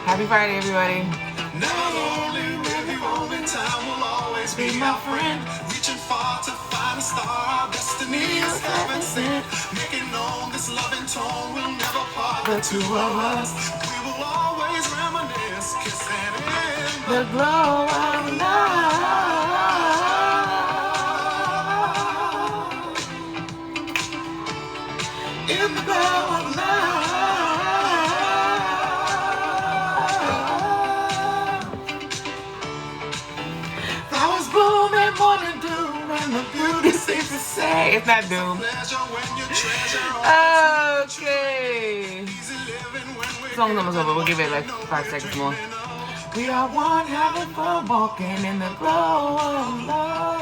Happy Friday, everybody. Never lonely with you, only time will always be our friend. Reaching far to find a star, our destiny is heaven sent. Making known this loving tone will never part the two of us. We will always reminisce, kissing in The glow of love. in the glow of love. Flowers bloom and morning dew, and the beauty seems to say It's not doom. pleasure when you treasure Okay. easy living when we Song's almost over. We'll give it like 5 seconds more. We are one having fun walking in the glow of love.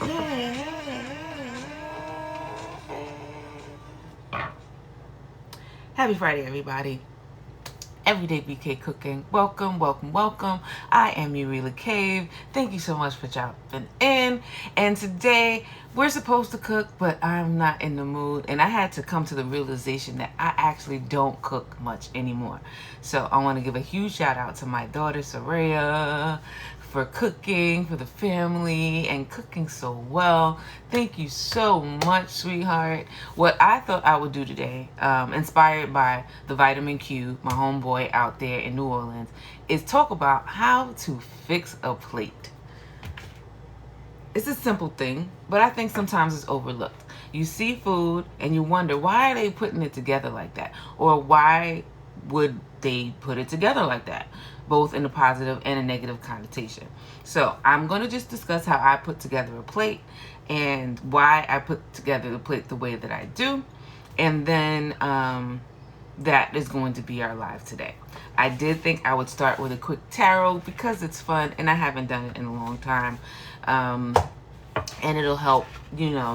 Yeah. Happy Friday, everybody. Everyday BK Cooking. Welcome, welcome, welcome. I am Urilla Cave. Thank you so much for jumping in. And today we're supposed to cook, but I'm not in the mood. And I had to come to the realization that I actually don't cook much anymore. So I want to give a huge shout out to my daughter, Soraya, for cooking for the family and cooking so well. Thank you so much, sweetheart. What I thought I would do today, inspired by the Vitamin Q, my homeboy out there in New Orleans, is talk about how to fix a plate. It's a simple thing, but I think sometimes it's overlooked. You see food and you wonder, why are they putting it together like that? Or why would they put it together like that? Both in a positive and a negative connotation. So I'm going to just discuss how I put together a plate and why I put together the plate the way that I do. And then that is going to be our live today. I did think I would start with a quick tarot because it's fun and I haven't done it in a long time. And it'll help,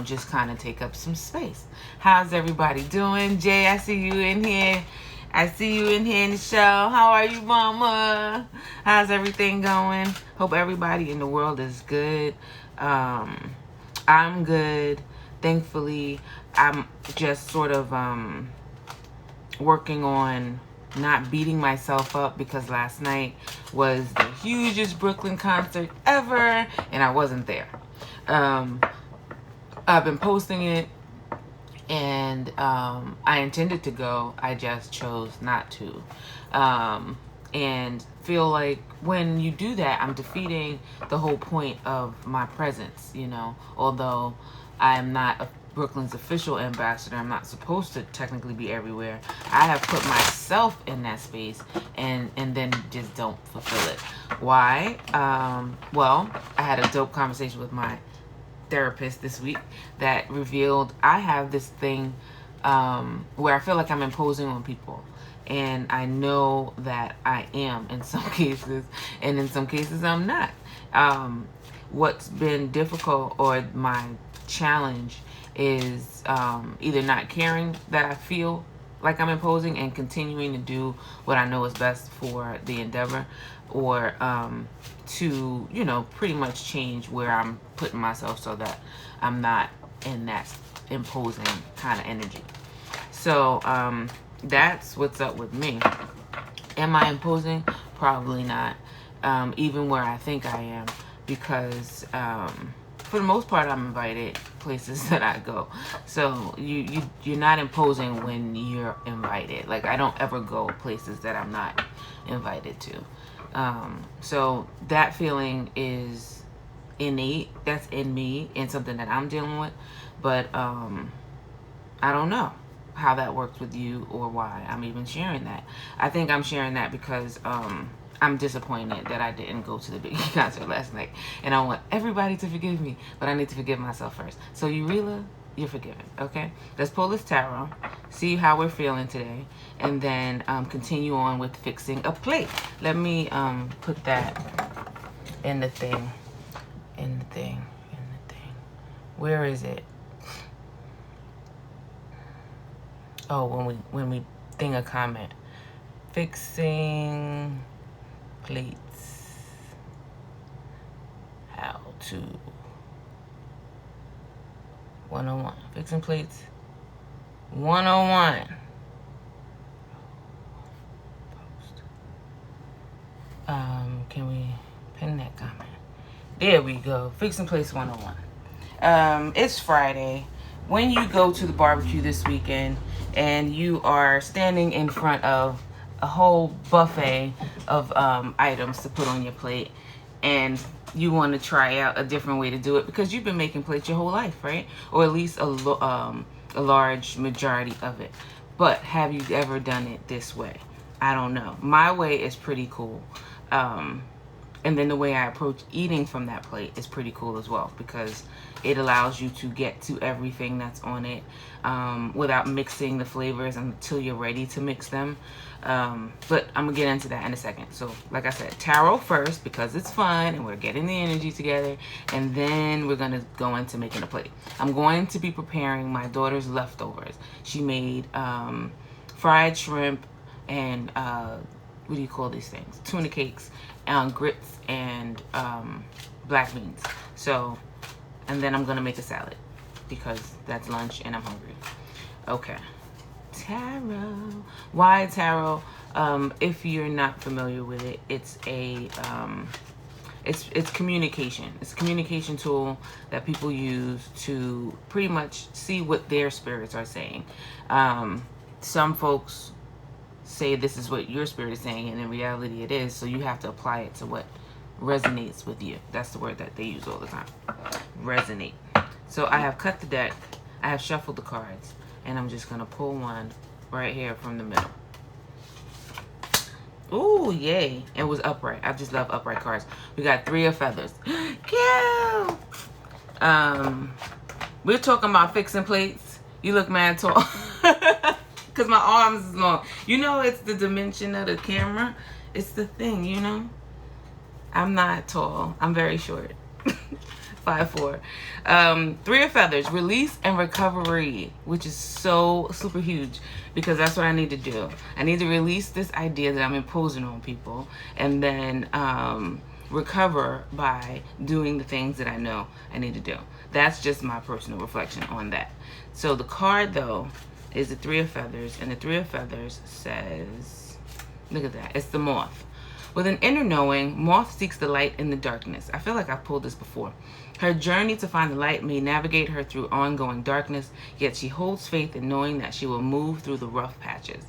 just kind of take up some space. How's everybody doing? Jay, I see you in here. I see you in here in the show. How are you, mama? How's everything going? Hope everybody in the world is good. I'm good. Thankfully, I'm just sort of working on not beating myself up because last night was the hugest Brooklyn concert ever and I wasn't there. I've been posting it and I intended to go. I just chose not to. And feel like when you do that, I'm defeating the whole point of my presence, although I'm not a Brooklyn's official ambassador. I'm not supposed to technically be everywhere. I have put myself in that space and then just don't fulfill it. Why? Well, I had a dope conversation with my therapist this week that revealed I have this thing where I feel like I'm imposing on people. And I know that I am in some cases, and in some cases I'm not. What's been difficult or my challenge is either not caring that I feel like I'm imposing and continuing to do what I know is best for the endeavor, or to, pretty much change where I'm putting myself so that I'm not in that imposing kind of energy. So that's what's up with me. Am I imposing? Probably not. Even where I think I am, because for the most part I'm invited places that I go. So you're not imposing when you're invited. Like, I don't ever go places that I'm not invited to. So that feeling is innate. That's in me and something that I'm dealing with. But I don't know how that works with you or why I'm even sharing that. I think I'm sharing that because I'm disappointed that I didn't go to the Biggie concert last night. And I want everybody to forgive me, but I need to forgive myself first. So Urilla, you're forgiven, okay? Let's pull this tarot, see how we're feeling today, and then continue on with fixing a plate. Let me put that in the thing. Where is it? Oh, when we thing a comment. Fixing plates. How to 101. Fixing plates 101. can we pin that comment? There we go. Fix and Place 101. It's Friday. When you go to the barbecue this weekend and you are standing in front of a whole buffet of items to put on your plate, and you want to try out a different way to do it because you've been making plates your whole life, right? Or at least a large majority of it. But have you ever done it this way? I don't know. My way is pretty cool. And then the way I approach eating from that plate is pretty cool as well, because it allows you to get to everything that's on it without mixing the flavors until you're ready to mix them. But I'm gonna get into that in a second. So like I said, taro first because it's fun and we're getting the energy together, and then we're gonna go into making a plate. I'm going to be preparing my daughter's leftovers. She made fried shrimp and what do you call these things? Tuna cakes, grits, and black beans. So, and then I'm gonna make a salad because that's lunch and I'm hungry. Okay, taro. Why taro? If you're not familiar with it, it's a it's communication. It's a communication tool that people use to pretty much see what their spirits are saying. Some folks say this is what your spirit is saying, and in reality it is, so you have to apply it to what resonates with you. That's the word that they use all the time. Resonate. So I have cut the deck, I have shuffled the cards, and I'm just gonna pull one right here from the middle. Ooh, yay. It was upright. I just love upright cards. We got 3 of feathers. Cute. We're talking about fixing plates. You look mad tall. Because my arms is long. You know, it's the dimension of the camera. It's the thing, you know. I'm not tall. I'm very short. 5'4". 3 of feathers. Release and recovery, which is so super huge because that's what I need to do. I need to release this idea that I'm imposing on people, and then recover by doing the things that I know I need to do. That's just my personal reflection on that. So the card, though, is the 3 of feathers, and the 3 of feathers says, look at that, it's the moth. With an inner knowing, moth seeks the light in the darkness. I feel like I've pulled this before. Her journey to find the light may navigate her through ongoing darkness, yet she holds faith in knowing that she will move through the rough patches.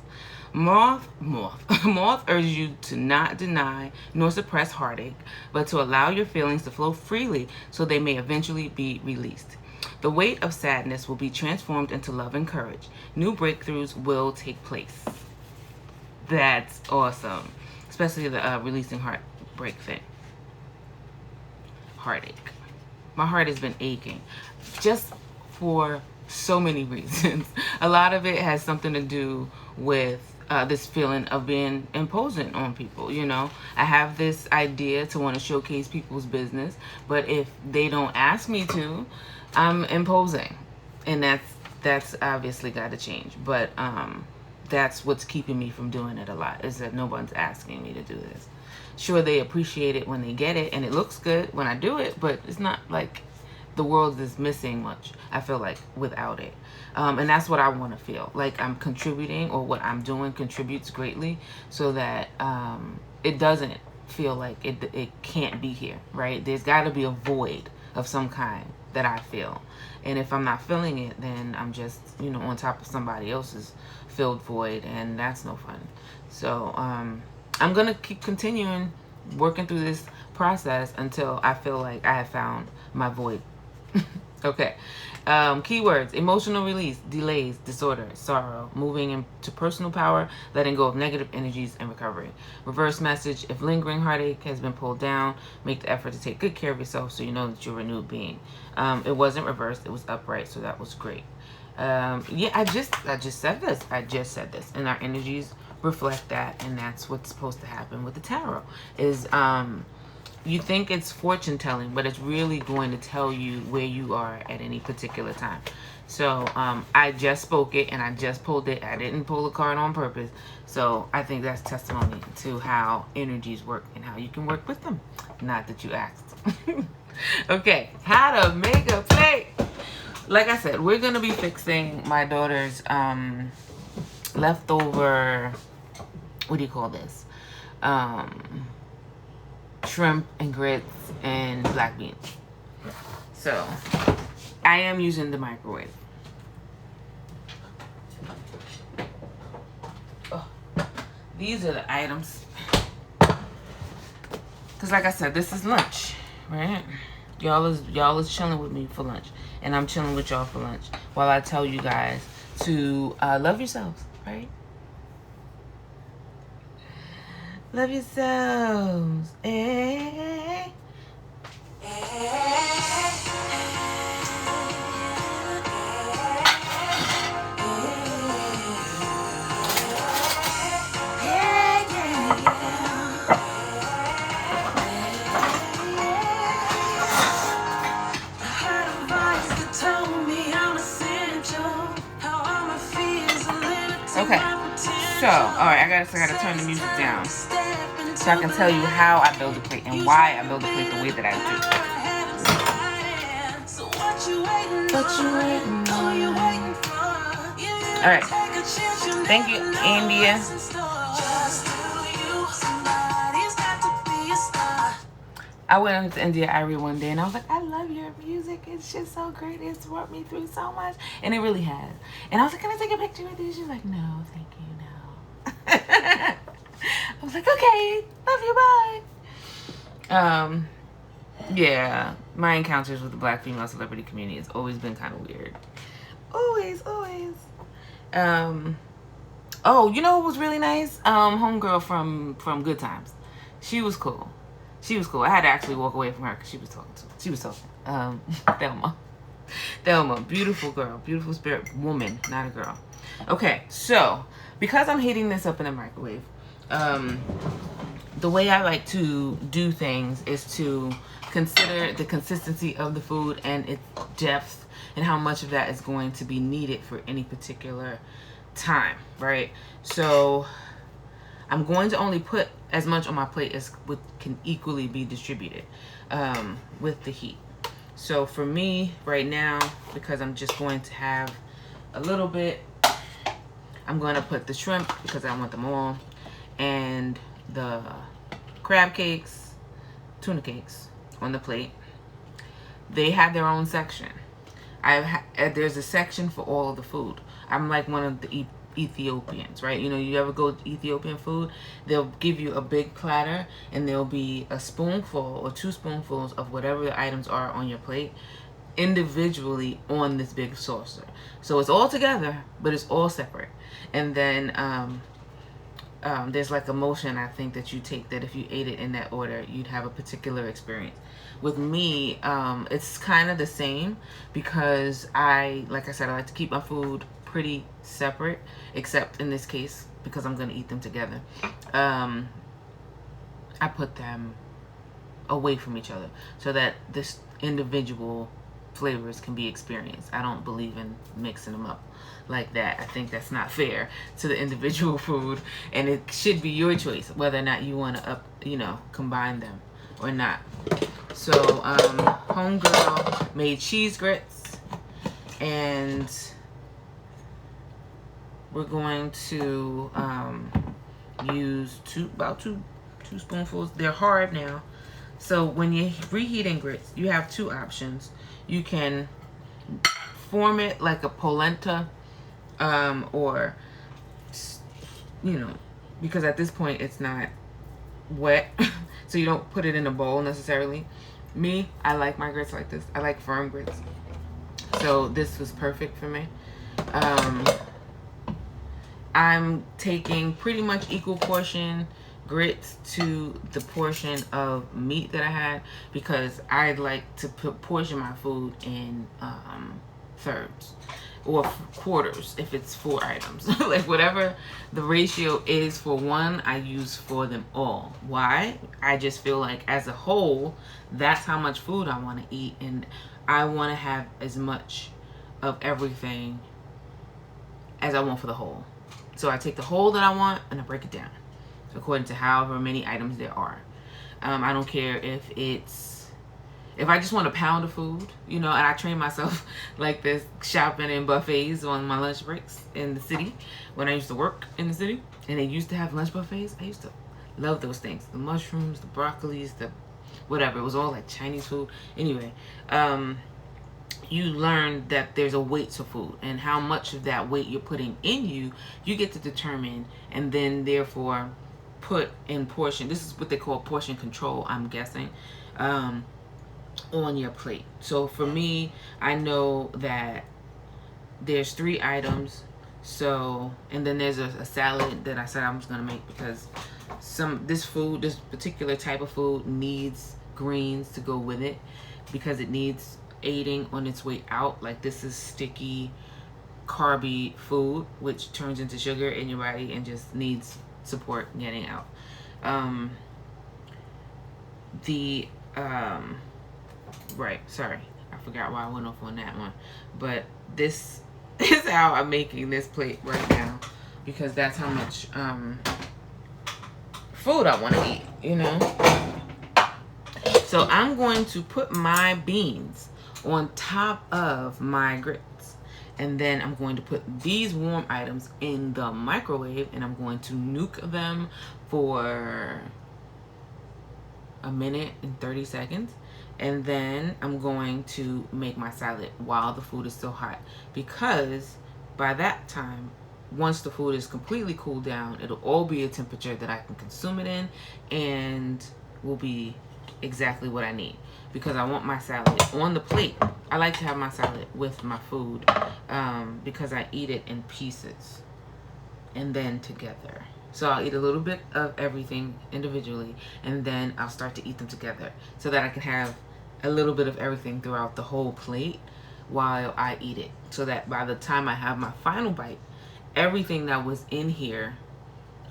Moth urges you to not deny nor suppress heartache, but to allow your feelings to flow freely so they may eventually be released. The weight of sadness will be transformed into love and courage. New breakthroughs will take place. That's awesome. Especially the releasing heartbreak thing. Heartache. My heart has been aching. Just for so many reasons. A lot of it has something to do with this feeling of being imposing on people, you know. I have this idea to want to showcase people's business, but if they don't ask me to, I'm imposing, and that's obviously got to change. But that's what's keeping me from doing it a lot, is that no one's asking me to do this. Sure, they appreciate it when they get it, and it looks good when I do it, but it's not like the world is missing much, I feel like, without it. And that's what I want to feel like I'm contributing, or what I'm doing contributes greatly, so that it doesn't feel like it can't be here, right? There's got to be a void of some kind that I feel, and if I'm not feeling it, then I'm just, you know, on top of somebody else's filled void, and that's no fun. So I'm gonna keep continuing working through this process until I feel like I have found my void. Okay. Keywords: emotional release, delays, disorder, sorrow, moving into personal power, letting go of negative energies, and recovery. Reverse message: if lingering heartache has been pulled down, make the effort to take good care of yourself so you know that you're a renewed being. It wasn't reversed, it was upright, so that was great. Yeah, I just said this. I just said this, and our energies reflect that, and that's what's supposed to happen with the tarot. Is you think it's fortune telling, but it's really going to tell you where you are at any particular time. So I just spoke it, and I just pulled it. I didn't pull the card on purpose. So I think that's testimony to how energies work and how you can work with them. Not that you asked. Okay, how to make a plate. Like I said, we're going to be fixing my daughter's leftover, what do you call this? shrimp and grits and black beans. So I am using the microwave. Oh, these are the items. Cause like I said, this is lunch, right? Y'all is chilling with me for lunch, and I'm chilling with y'all for lunch while I tell you guys to love yourselves, right? Love yourselves. Hey. Okay, so alright, I gotta turn the music down so I can tell you how I build a plate and why I build a plate the way that I do. Alright, thank you, India. I went to India Irie one day and I was like, I love your music. It's just so great. It's brought me through so much. And it really has. And I was like, can I take a picture with you? She was like, no, thank you, no. I was like, okay, love you, bye. Yeah, my encounters with the Black female celebrity community has always been kind of weird. Always. Oh, you know what was really nice? Homegirl from Good Times. She was cool. I had to actually walk away from her because she was talking. Thelma, beautiful girl, beautiful spirit woman, not a girl. Okay, so because I'm heating this up in the microwave, the way I like to do things is to consider the consistency of the food and its depth and how much of that is going to be needed for any particular time, right? So I'm going to only put as much on my plate as can equally be distributed with the heat. So for me right now, because I'm just going to have a little bit, I'm going to put the shrimp because I want them all, and the crab cakes, tuna cakes on the plate. They have their own section. There's a section for all of the food. I'm like one of the Ethiopians, right? You know, you ever go to Ethiopian food, they'll give you a big platter and there'll be a spoonful or 2 spoonfuls of whatever the items are on your plate individually on this big saucer. So it's all together, but it's all separate. And then there's like a motion I think that you take that if you ate it in that order, you'd have a particular experience. With me, it's kind of the same because like I said, I like to keep my food pretty separate, except in this case because I'm going to eat them together. I put them away from each other so that this individual flavors can be experienced. I don't believe in mixing them up like that. I think that's not fair to the individual food, and it should be your choice whether or not you want to combine them or not. So homegirl made cheese grits, and we're going to use about two spoonfuls. They're hard now. So when you're reheating grits, you have 2 options. You can form it like a polenta, or, because at this point it's not wet, so you don't put it in a bowl necessarily. Me, I like my grits like this. I like firm grits. So this was perfect for me. I'm taking pretty much equal portion grits to the portion of meat that I had because I like to portion my food in thirds or quarters if it's 4 items. Like whatever the ratio is for one, I use for them all. Why? I just feel like as a whole, that's how much food I want to eat, and I want to have as much of everything as I want for the whole. So I take the whole that I want and I break it down according to however many items there are. I don't care if I just want a pound of food, and I train myself like this shopping in buffets on my lunch breaks in the city when I used to work in the city and they used to have lunch buffets. I used to Love those things. The mushrooms, the broccolis, the whatever. It was all like Chinese food. Anyway, you learn that there's a weight to food, and how much of that weight you're putting in you, you get to determine, and then therefore put in portion. This is what they call portion control, I'm guessing, on your plate. So for me, I know that there's 3 items. So, and then there's a salad that I said I was gonna make, because this particular type of food needs greens to go with it, because it needs aiding on its way out. Like, this is sticky, carby food, which turns into sugar in your body and just needs support getting out. Right, sorry, I forgot why I went off on that one, but this is how I'm making this plate right now, because that's how much food I want to eat, you know. So I'm going to put my beans on top of my grits, and then I'm going to put these warm items in the microwave, and I'm going to nuke them for a minute and 30 seconds. And then I'm going to make my salad while the food is still hot, because by that time, once the food is completely cooled down, it'll all be a temperature that I can consume it in, and will be exactly what I need, because I want my salad on the plate. I like to have my salad with my food, because I eat it in pieces and then together. So I'll eat a little bit of everything individually, and then I'll start to eat them together, so that I can have a little bit of everything throughout the whole plate while I eat it, so that by the time I have my final bite, everything that was in here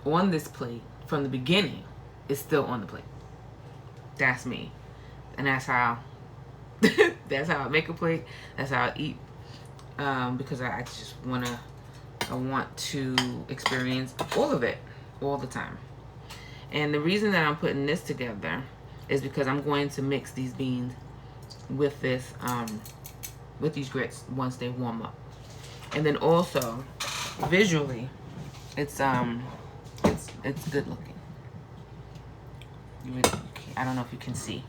on this plate from the beginning is still on the plate. That's me, and that's how that's how I make a plate. That's how I eat, because I just I want to experience all of it all the time. And the reason that I'm putting this together is because I'm going to mix these beans with this with these grits once they warm up. And then also visually, it's good looking. I don't know if you can see.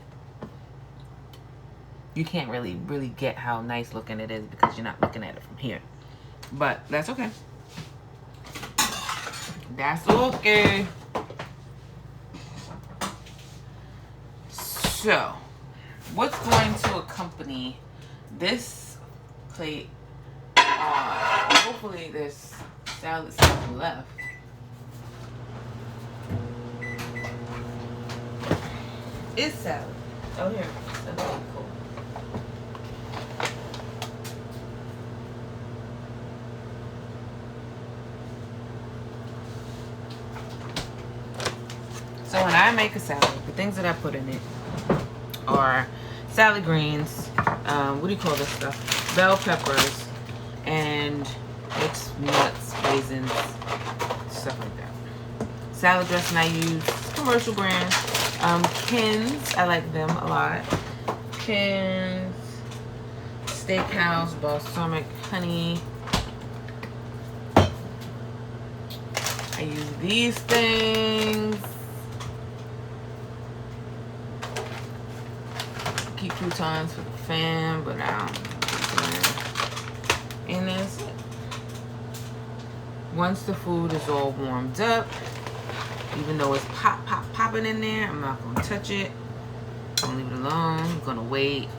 You can't really get how nice looking it is because you're not looking at it from here. But that's okay. That's okay. So, what's going to accompany this plate? Hopefully there's salad stuff left. Is salad. Oh, here. That's really cool. So when I make a salad, the things that I put in it are salad greens, what do you call this stuff? Bell peppers, and mixed nuts, raisins, stuff like that. Salad dressing I use commercial brand. Ken's, I like them a lot. Ken's, Steakhouse, balsamic honey. I use these things. Keep croutons for the fam, but I don't. And that's it. Once the food is all warmed up, even though it's popping in there, I'm not gonna touch it. I'm gonna leave it alone. I'm gonna wait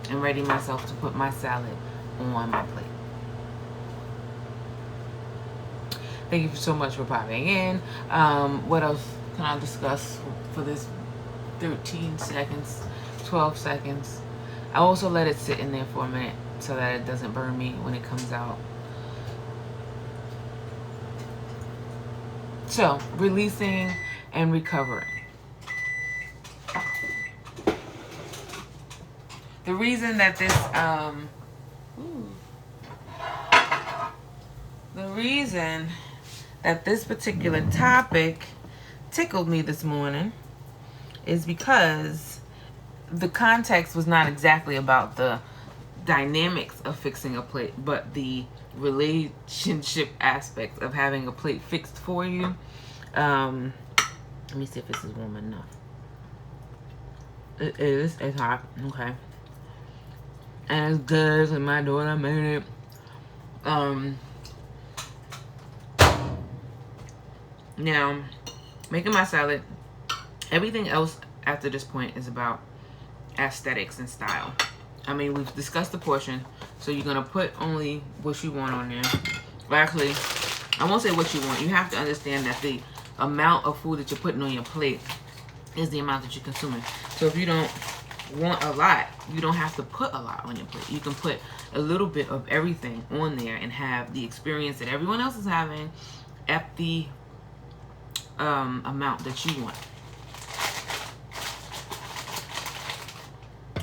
and ready myself to put my salad on my plate. Thank you so much for popping in. What else can I discuss for this 13 seconds, 12 seconds? I also let it sit in there for a minute so that it doesn't burn me when it comes out. So, releasing and recovering. The reason that this, particular topic tickled me this morning is because the context was not exactly about the dynamics of fixing a plate, but the relationship aspect of having a plate fixed for you. Let me see if this is warm enough. It is. It's hot. Okay. And it's good. So my daughter made it. Now, making my salad, everything else after this point is about aesthetics and style. I mean, we've discussed the portion, so you're gonna put only what you want on there. Well, actually, I won't say what you want. You have to understand that the amount of food that you're putting on your plate is the amount that you're consuming. So if you don't want a lot, you don't have to put a lot on your plate. You can put a little bit of everything on there and have the experience that everyone else is having at the amount that you want.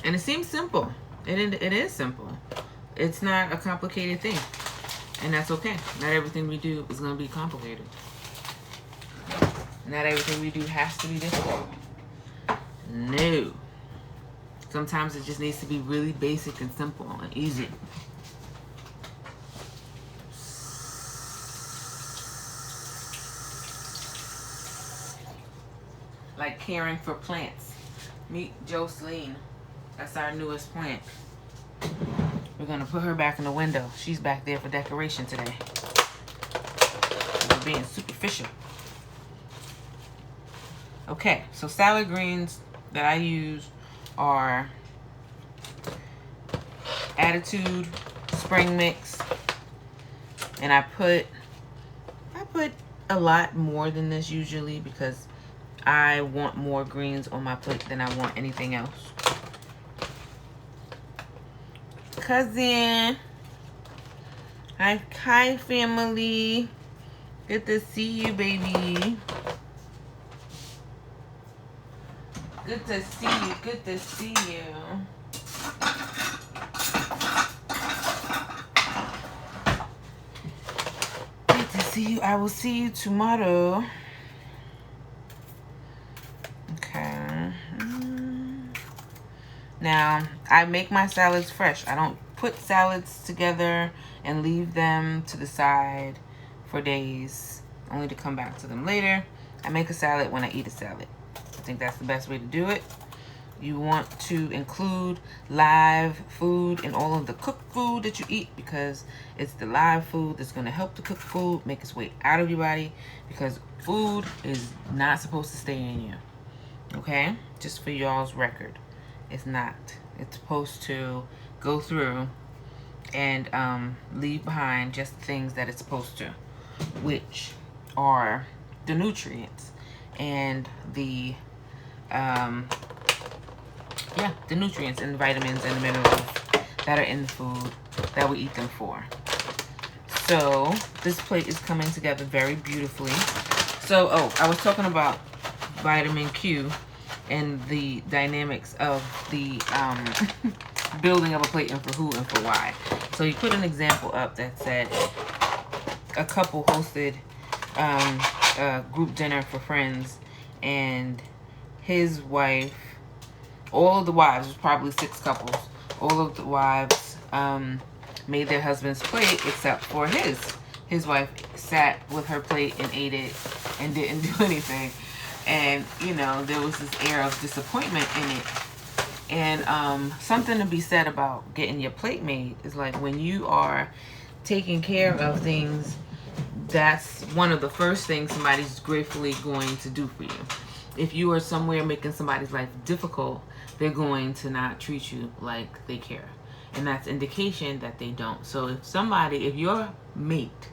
And it seems simple. It is simple. It's not a complicated thing. And that's okay. Not everything we do is going to be complicated. Not everything we do has to be difficult. No. Sometimes it just needs to be really basic and simple and easy. Like caring for plants. Meet Jocelyn. That's our newest plant. We're gonna put her back in the window. She's back there for decoration today. We're being superficial. Okay, so salad greens that I use are Attitude Spring Mix, and I put a lot more than this usually because I want more greens on my plate than I want anything else. Cousin, hi family, good to see you, baby. Good to see you, good to see you. Good to see you. I will see you tomorrow. Okay. Now, I make my salads fresh. I don't put salads together and leave them to the side for days, only to come back to them later. I make a salad when I eat a salad. I think that's the best way to do it. You want to include live food in all of the cooked food that you eat because it's the live food that's going to help the cooked food make its way out of your body, because food is not supposed to stay in you. Okay? Just for y'all's record. It's not. It's supposed to go through and leave behind just things that it's supposed to, which are the nutrients and the the nutrients and the vitamins and the minerals that are in the food that we eat them for. So this plate is coming together very beautifully. So, I was talking about vitamin Q and the dynamics of the building of a plate and for who and for why. So you put an example up that said a couple hosted a group dinner for friends, and his wife, all of the wives, it was probably 6 couples, all of the wives made their husband's plate except for his. His wife sat with her plate and ate it and didn't do anything. And, you know, there was this air of disappointment in it. And something to be said about getting your plate made is like when you are taking care of things, that's one of the first things somebody's gratefully going to do for you. If you are somewhere making somebody's life difficult, they're going to not treat you like they care. And that's indication that they don't. So if your mate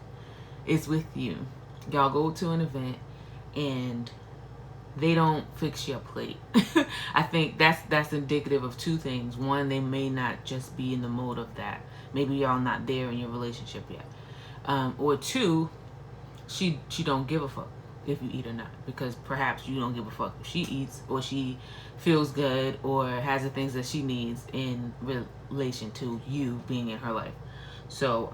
is with you, y'all go to an event and they don't fix your plate, I think that's indicative of 2 things. One, they may not just be in the mode of that. Maybe y'all not there in your relationship yet. Or 2, she don't give a fuck if you eat or not, because perhaps you don't give a fuck if she eats or she feels good or has the things that she needs in relation to you being in her life. So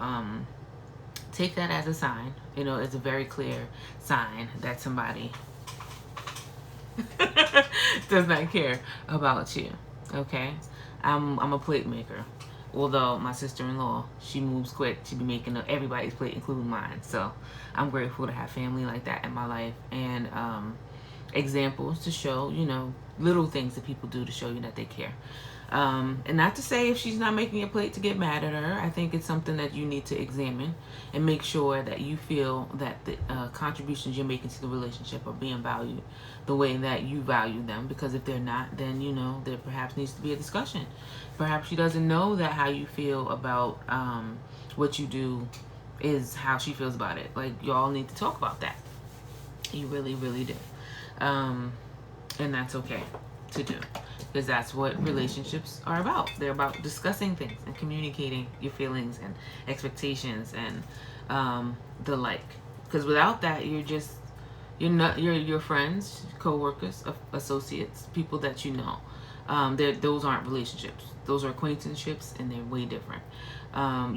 take that as a sign. You know, it's a very clear sign that somebody does not care about you. Okay? I'm a plate maker. Although my sister-in-law, she moves quick. She be making everybody's plate, including mine. So I'm grateful to have family like that in my life. And examples to show, little things that people do to show you that they care. And not to say if she's not making a plate to get mad at her. I think it's something that you need to examine and make sure that you feel that the contributions you're making to the relationship are being valued the way that you value them. Because if they're not, then there perhaps needs to be a discussion. Perhaps she doesn't know that how you feel about what you do is how she feels about it. Like, y'all need to talk about that. You really, really do. And that's okay to do, because that's what relationships are about. They're about discussing things and communicating your feelings and expectations and the like. Because without that, you're not your friends, co-workers, associates, people that you know. Those aren't relationships. Those are acquaintanceships, and they're way different.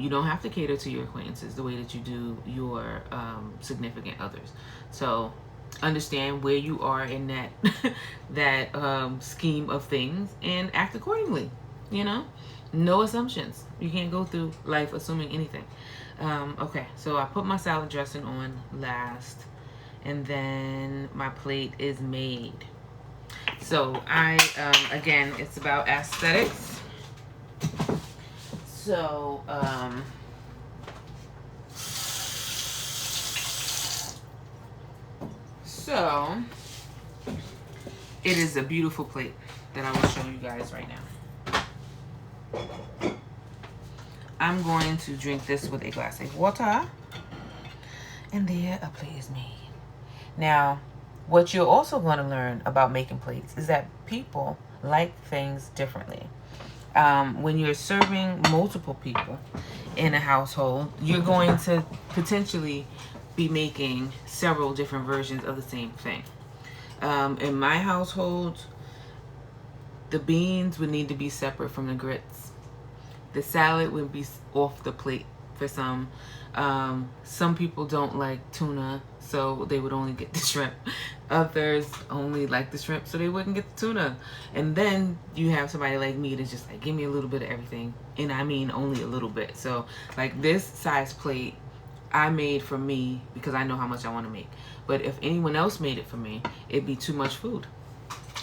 You don't have to cater to your acquaintances the way that you do your significant others. So understand where you are in that scheme of things and act accordingly. No assumptions. You can't go through life assuming anything. Okay, so I put my salad dressing on last, and then my plate is made. So again, it's about aesthetics. So it is a beautiful plate that I will show you guys right now. I'm going to drink this with a glass of water, and there a plate is made. Now, what you're also going to learn about making plates is that people like things differently. When you're serving multiple people in a household, you're going to potentially be making several different versions of the same thing. In my household, the beans would need to be separate from the grits. The salad would be off the plate for some. Some people don't like tuna, so they would only get the shrimp. Others only like the shrimp, so they wouldn't get the tuna. And then you have somebody like me that's just like, give me a little bit of everything. And I mean only a little bit. So like this size plate I made for me because I know how much I want to make. But if anyone else made it for me, it'd be too much food.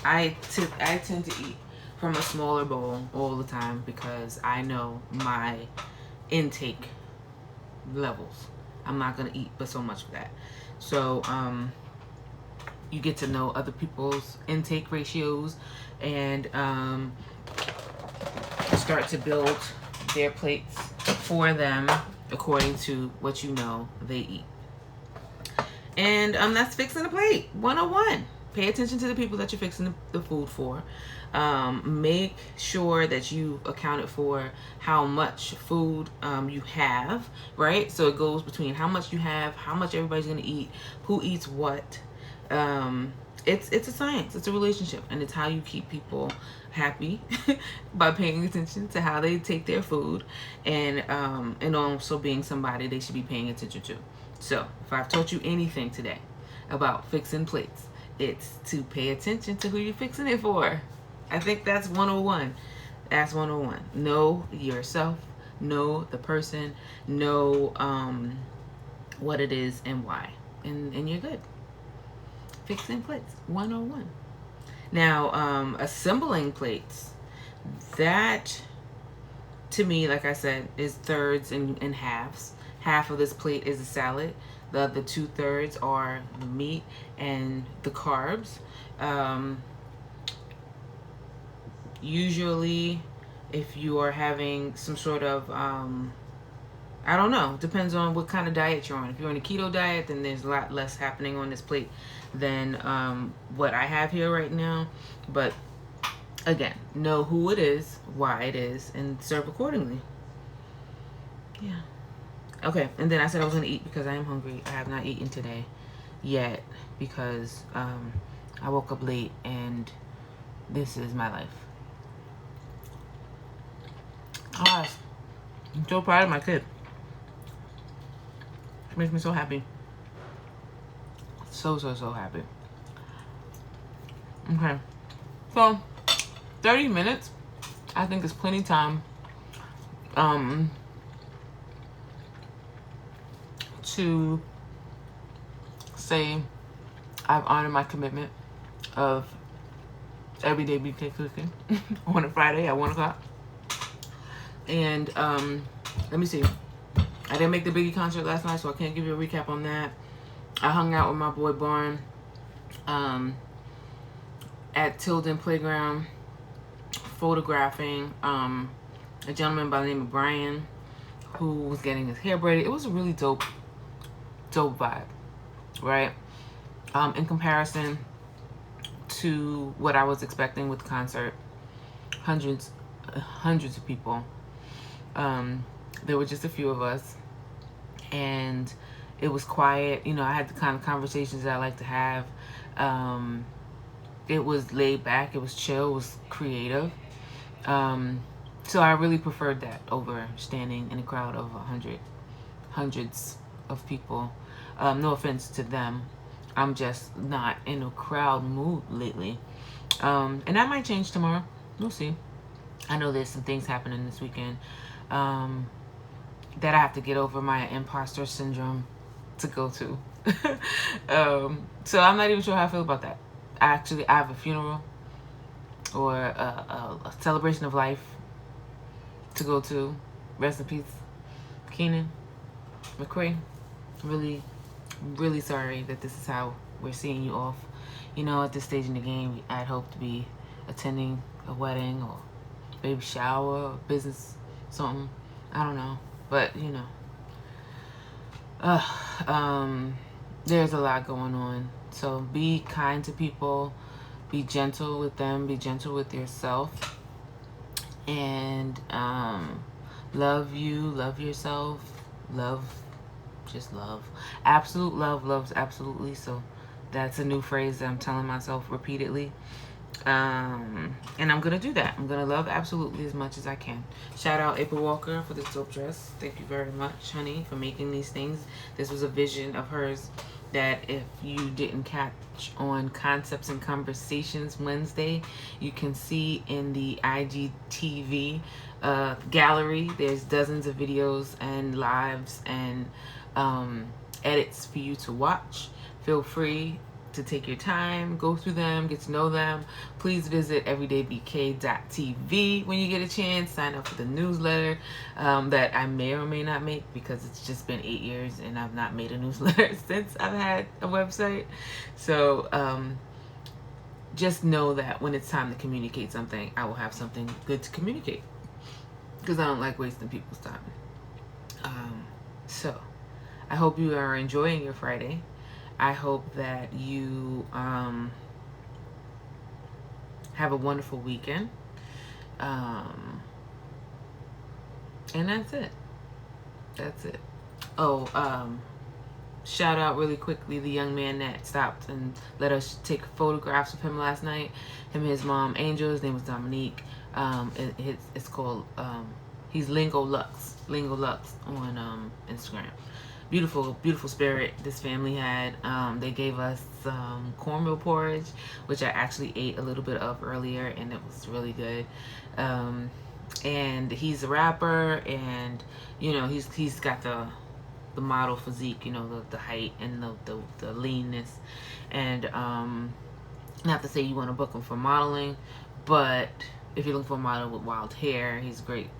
I tend to eat from a smaller bowl all the time because I know my intake levels. I'm not going to eat but so much of that. So you get to know other people's intake ratios and start to build their plates for them according to what you know they eat. And that's fixing the plate 101. Pay attention to the people that you're fixing the food for. Make sure that you accounted for how much food you have, right? So it goes between how much you have, how much everybody's going to eat, who eats what. It's a science. It's a relationship, and it's how you keep people happy by paying attention to how they take their food, and also being somebody they should be paying attention to. So if I've taught you anything today about fixing plates, it's to pay attention to who you're fixing it for. I think that's 101. That's 101. Know yourself. Know the person. Know what it is and why. And you're good. Fixing plates 101. Now, assembling plates, that to me, like I said, is thirds and halves. Half of this plate is a salad. The other 2/3 are the meat and the carbs. Usually, if you are having some sort of, I don't know, depends on what kind of diet you're on. If you're on a keto diet, then there's a lot less happening on this plate than what I have here right now. But again, know who it is, why it is, and serve accordingly. Yeah. Okay, and then I said I was going to eat because I am hungry. I have not eaten today yet because I woke up late and this is my life. I'm so proud of my kid. She makes me so happy. So happy. Okay, so 30 minutes I think is plenty time to say I've honored my commitment of Everyday BK Cooking on a Friday at 1 o'clock. And let me see. I didn't make the Biggie concert last night, so I can't give you a recap on that. I hung out with my boy Barn at Tilden Playground, photographing a gentleman by the name of Brian, who was getting his hair braided. It was a really dope vibe, right? In comparison to what I was expecting with the concert, hundreds of people. There were just a few of us, and it was quiet. You know, I had the kind of conversations that I like to have. It was laid back, it was chill, it was creative. So I really preferred that over standing in a crowd of hundreds of people. No offense to them. I'm just not in a crowd mood lately. And that might change tomorrow. We'll see. I know there's some things happening this weekend that I have to get over my imposter syndrome to go to. So I'm not even sure how I feel about that. I have a funeral or a celebration of life to go to. Rest in peace, Keenan McCray. Really, really sorry that this is how we're seeing you off. You know, at this stage in the game, I'd hope to be attending a wedding or baby shower or business something. I don't know, but you know, there's a lot going on. So be kind to people, be gentle with them, be gentle with yourself, and love you, love yourself, just love. Absolute love loves absolutely. So that's a new phrase that I'm telling myself repeatedly. And I'm gonna do that. I'm gonna love absolutely as much as I can. Shout out April Walker for this dope dress. Thank you very much, honey, for making these things. This was a vision of hers that if you didn't catch on Concepts and Conversations Wednesday, you can see in the IGTV gallery. There's dozens of videos and lives and edits for you to watch. Feel free to take your time, go through them, get to know them. Please visit everydaybk.tv when you get a chance. Sign up for the newsletter that I may or may not make, because it's just been 8 years and I've not made a newsletter since I've had a website. So just know that when it's time to communicate something, I will have something good to communicate, because I don't like wasting people's time. So I hope you are enjoying your Friday. I hope that you have a wonderful weekend. And that's it. That's it. Oh, shout out really quickly the young man that stopped and let us take photographs of him last night. Him and his mom, Angel. His name was Dominique. It's called, he's Lingo Lux on Instagram. Beautiful, beautiful spirit this family had. They gave us some cornmeal porridge, which I actually ate a little bit of earlier, and it was really good. And he's a rapper, and you know, he's got the model physique, you know, the height and the leanness. And not to say you want to book him for modeling, but if you're looking for a model with wild hair, he's a great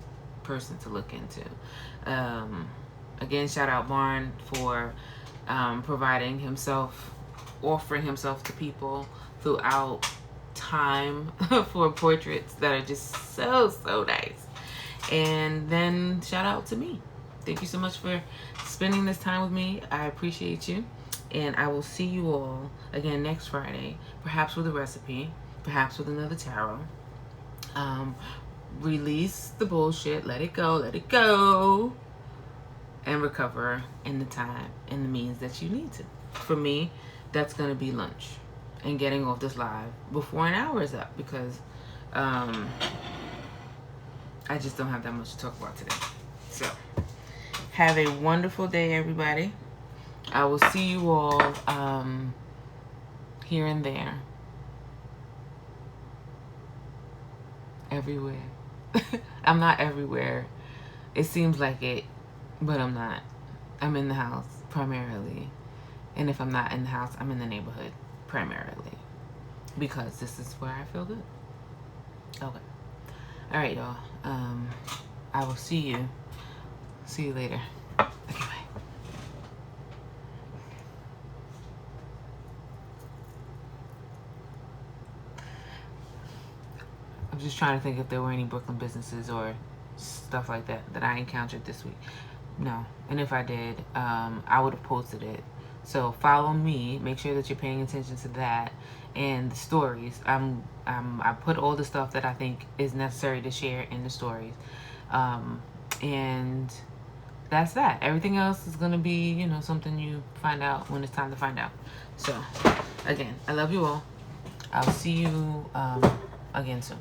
person to look into. Again, shout out Barn for providing himself, offering himself to people throughout time for portraits that are just so nice. And then shout out to me. Thank you so much for spending this time with me. I appreciate you. And I will see you all again next Friday, perhaps with a recipe, perhaps with another tarot. Release the bullshit, let it go, and recover in the time and the means that you need to. For me, that's going to be lunch and getting off this live before an hour is up, because I just don't have that much to talk about today. So have a wonderful day, everybody. I will see you all here and there, everywhere. I'm not everywhere. It seems like it, but I'm not. I'm in the house primarily. And if I'm not in the house, I'm in the neighborhood primarily. because this is where I feel good. Okay. All right, y'all. I will see you later. Okay, bye. I'm just trying to think if there were any Brooklyn businesses or stuff like that I encountered this week. No. And if I did, I would have posted it. So follow me. Make sure that you're paying attention to that and the stories. I put all the stuff that I think is necessary to share in the stories. And that's that. Everything else is gonna be, something you find out when it's time to find out. So again, I love you all. I'll see you again soon.